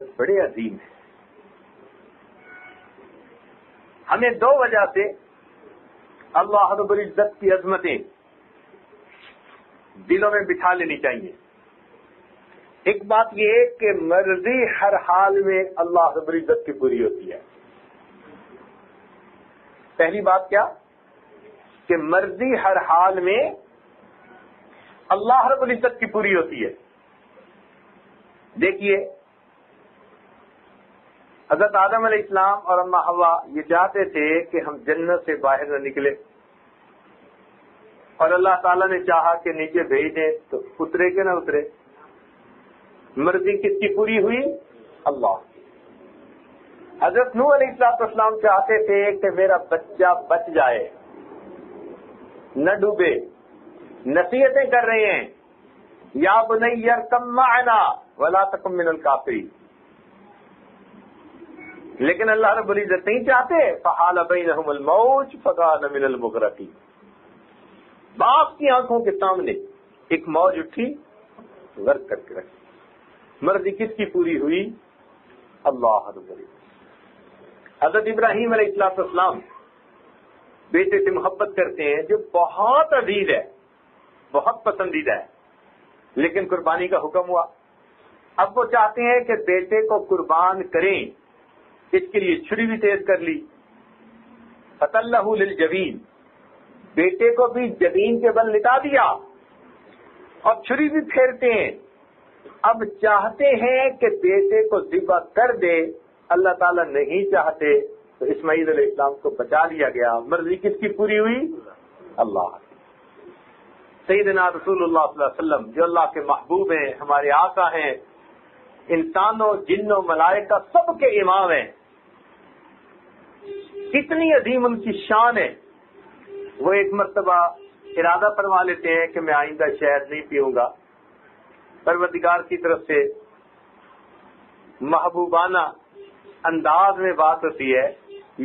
بڑے عظیم ہیں. ہمیں دو وجہ سے اللہ رب العزت کی عظمتیں دلوں میں بٹھا لینی چاہیے. ایک بات یہ ہے کہ مرضی ہر حال میں اللہ رب العزت کی پوری ہوتی ہے. پہلی بات کیا کہ مرضی ہر حال میں اللہ رب العزت کی پوری ہوتی ہے. دیکھیے حضرت آدم علیہ السلام اور اماں حوا یہ چاہتے تھے کہ ہم جنت سے باہر نہ نکلے، اور اللہ تعالیٰ نے چاہا کہ نیچے بھیج دیں تو اترے کہ نہ اترے. مرضی کس کی پوری ہوئی؟ اللہ کی. حضرت نوح علیہ السلام چاہتے تھے کہ میرا بچہ بچ جائے، نہ ڈوبے. نصیحتیں کر رہے ہیں یا بنی ارکب معنا ولا تکن من الکافرین، لیکن اللہ رب العزت نہیں چاہتے. فحال بینہم الموج فکان من المغرقین. باپ کی آنکھوں کے سامنے ایک موج اٹھی، غرق کر کے رکھی. مرضی کس کی پوری ہوئی؟ اللہ رب العزت. حضرت ابراہیم علیہ السلام بیٹے سے محبت کرتے ہیں جو بہت عزیز ہے، بہت پسندیدہ ہے، لیکن قربانی کا حکم ہوا. اب وہ چاہتے ہیں کہ بیٹے کو قربان کریں، اس کے لیے چھری بھی تیز کر لی. فَتَلَّهُ لِلْجَبِينِ، بیٹے کو بھی جبین کے بل لٹا دیا اور چھری بھی پھیرتے ہیں. اب چاہتے ہیں کہ بیٹے کو ذبح کر دے، اللہ تعالیٰ نہیں چاہتے تو اسماعیل علیہ السلام کو بچا لیا گیا. مرضی کس کی پوری ہوئی؟ اللہ. سیدنا رسول اللہ صلی اللہ علیہ وسلم جو اللہ کے محبوب ہیں، ہمارے آقا ہیں، انسانوں جنوں ملائکہ سب کے امام ہیں، کتنی عظیم ان کی شان ہے. وہ ایک مرتبہ ارادہ فرما لیتے ہیں کہ میں آئندہ شہد نہیں پیوں گا. پروردگار کی طرف سے محبوبانہ انداز میں بات ہوتی ہے،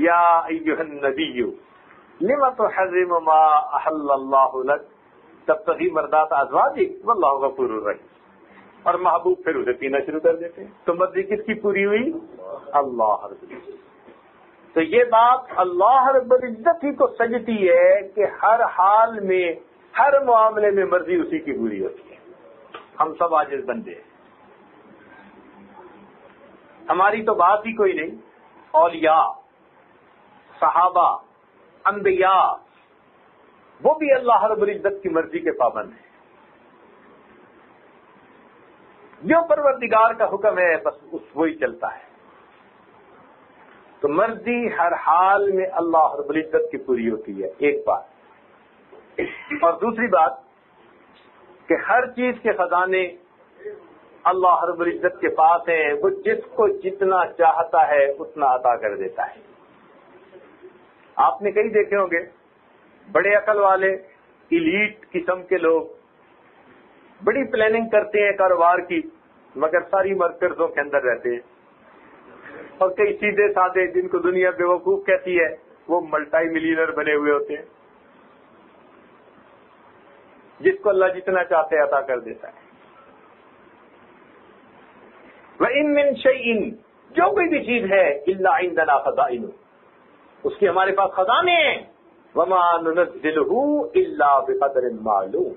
یا ایھا النبی لم تحرم ما احل اللہ لک تبتغی مرضات ازواجک واللہ غفور الرحیم. اور محبوب پھر اسے پینا شروع کر دیتے ہیں. تو مرضی کس کی پوری ہوئی؟ اللہ رب العزت. تو یہ بات اللہ رب العزت ہی کو سجتی ہے کہ ہر حال میں، ہر معاملے میں مرضی اسی کی پوری ہوتی ہے. ہم سب عاجز بندے ہیں، ہماری تو بات ہی کوئی نہیں. اولیاء، صحابہ، انبیاء، وہ بھی اللہ رب العزت کی مرضی کے پابند ہیں. جو پروردگار کا حکم ہے بس وہی چلتا ہے. تو مرضی ہر حال میں اللہ رب العزت کی پوری ہوتی ہے، ایک بات. اور دوسری بات کہ ہر چیز کے خزانے اللہ رب العزت کے پاس ہیں. وہ جس کو جتنا چاہتا ہے اتنا عطا کر دیتا ہے. آپ نے کئی دیکھے ہوں گے بڑے عقل والے ایلیٹ قسم کے لوگ بڑی پلاننگ کرتے ہیں کاروبار کی، مگر ساری عمر قرضوں کے اندر رہتے ہیں. اور کئی سیدھے سادے جن کو دنیا بیوقوف کہتی ہے وہ ملٹی ملینر بنے ہوئے ہوتے ہیں. جس کو اللہ جتنا چاہتے عطا کر دیتا ہے. وَإِن مِّن شَيْءٍ، جو کوئی بھی چیز ہے إِلَّا عِندَنَا خَزَائِنُهُ، اس کے ہمارے پاس خزانے ہیں. وَمَا نُنَزِّلُهُ إِلَّا بِقَدْرٍ مَّعْلُومٍ،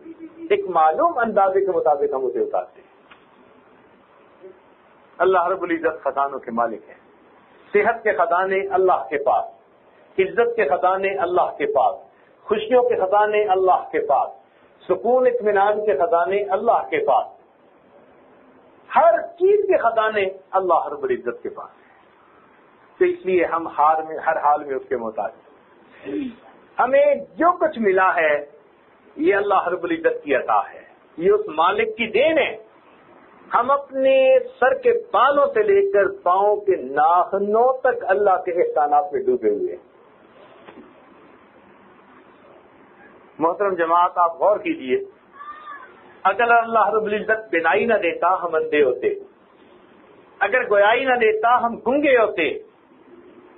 ایک معلوم اندازے کے مطابق ہم اسے اتارتے ہیں. اللہ رب العزت خزانوں کے مالک ہیں. صحت کے خزانے اللہ کے پاس، عزت کے خزانے اللہ کے پاس، خوشیوں کے خزانے اللہ کے پاس، سکون اطمینان کے خزانے اللہ کے پاس، ہر چیز کے خزانے اللہ رب العزت کے پاس ہیں. تو اس لیے ہم ہر حال میں اس کے محتاج ہیں. ہمیں جو کچھ ملا ہے یہ اللہ رب العزت کی عطا ہے، یہ اس مالک کی دین ہے. ہم اپنے سر کے بالوں سے لے کر پاؤں کے ناخنوں تک اللہ کے احسانات میں ڈوبے ہوئے ہیں. محترم جماعت، آپ غور کیجئے، اگر اللہ رب العزت بینائی نہ دیتا ہم اندھے ہوتے، اگر گویائی نہ دیتا ہم گنگے ہوتے،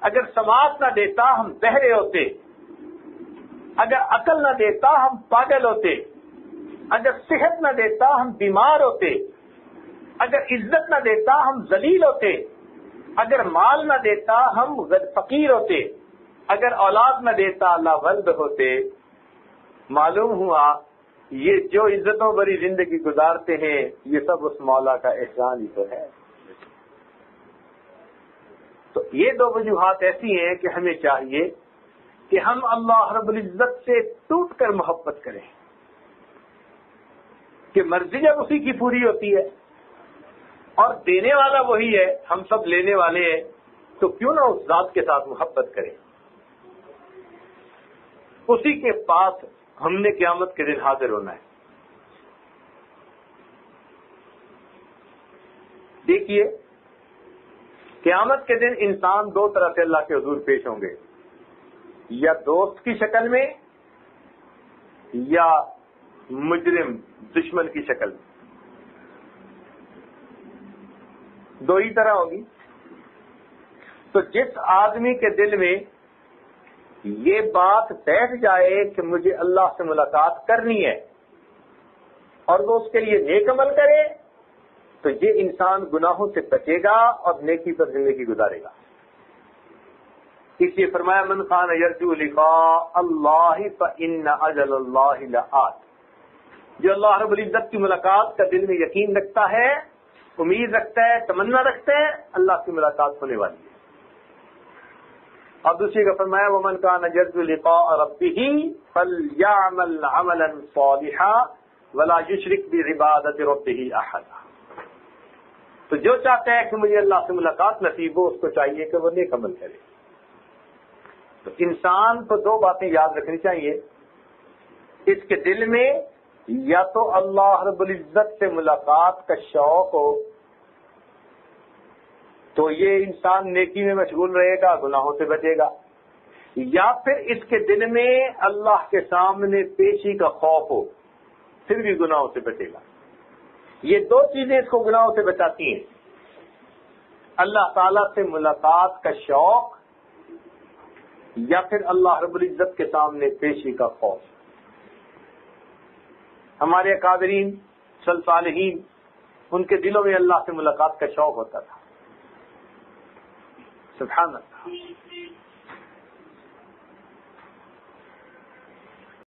اگر سماعت نہ دیتا ہم بہرے ہوتے، اگر عقل نہ دیتا ہم پاگل ہوتے، اگر صحت نہ دیتا ہم بیمار ہوتے، اگر عزت نہ دیتا ہم ذلیل ہوتے، اگر مال نہ دیتا ہم فقیر ہوتے، اگر اولاد نہ دیتا اللہ ولد ہوتے۔ معلوم ہوا یہ جو عزتوں بری زندگی گزارتے ہیں یہ سب اس مولا کا احسان ہی تو ہے۔ تو یہ دو وجوہات ایسی ہیں کہ ہمیں چاہیے کہ ہم اللہ رب العزت سے ٹوٹ کر محبت کریں، کہ مرضی جب اسی کی پوری ہوتی ہے اور دینے والا وہی ہے، ہم سب لینے والے ہیں، تو کیوں نہ اس ذات کے ساتھ محبت کریں۔ اسی کے پاس ہم نے قیامت کے دن حاضر ہونا ہے۔ دیکھیے قیامت کے دن انسان دو طرح سے اللہ کے حضور پیش ہوں گے، یا دوست کی شکل میں یا مجرم دشمن کی شکل میں، دو ہی طرح ہوگی۔ تو جس آدمی کے دل میں یہ بات بیٹھ جائے کہ مجھے اللہ سے ملاقات کرنی ہے اور وہ اس کے لیے نیک عمل کرے، تو یہ انسان گناہوں سے بچے گا اور نیکی پر زندگی گزارے گا۔ اس لیے فرمایا من کان یرجو لقاء اللہ فإن اجل اللہ لآت، جو اللہ رب العزت کی ملاقات کا دل میں یقین رکھتا ہے، امید رکھتا ہے، تمنا رکھتا ہے، اللہ کی ملاقات ہونے والی ہے۔ اور دوسری کا فرمایا ومن کان یرجو لقاء ربہ فلیعمل عملا صالحا ولا یشرک بعبادۃ ربہ احدا۔ تو جو چاہتا ہے کہ مجھے اللہ سے ملاقات نصیب ہو، اس کو چاہیے کہ وہ نیک عمل کرے۔ تو انسان کو دو باتیں یاد رکھنی چاہیے، اس کے دل میں یا تو اللہ رب العزت سے ملاقات کا شوق ہو تو یہ انسان نیکی میں مشغول رہے گا، گناہوں سے بچے گا، یا پھر اس کے دل میں اللہ کے سامنے پیشی کا خوف ہو، پھر بھی گناہوں سے بچے گا۔ یہ دو چیزیں اس کو گناہوں سے بچاتی ہیں، اللہ تعالی سے ملاقات کا شوق یا پھر اللہ رب العزت کے سامنے پیشی کا خوف۔ ہمارے اکابرین صالحین ان کے دلوں میں اللہ سے ملاقات کا شوق ہوتا تھا، سبحان اللہ۔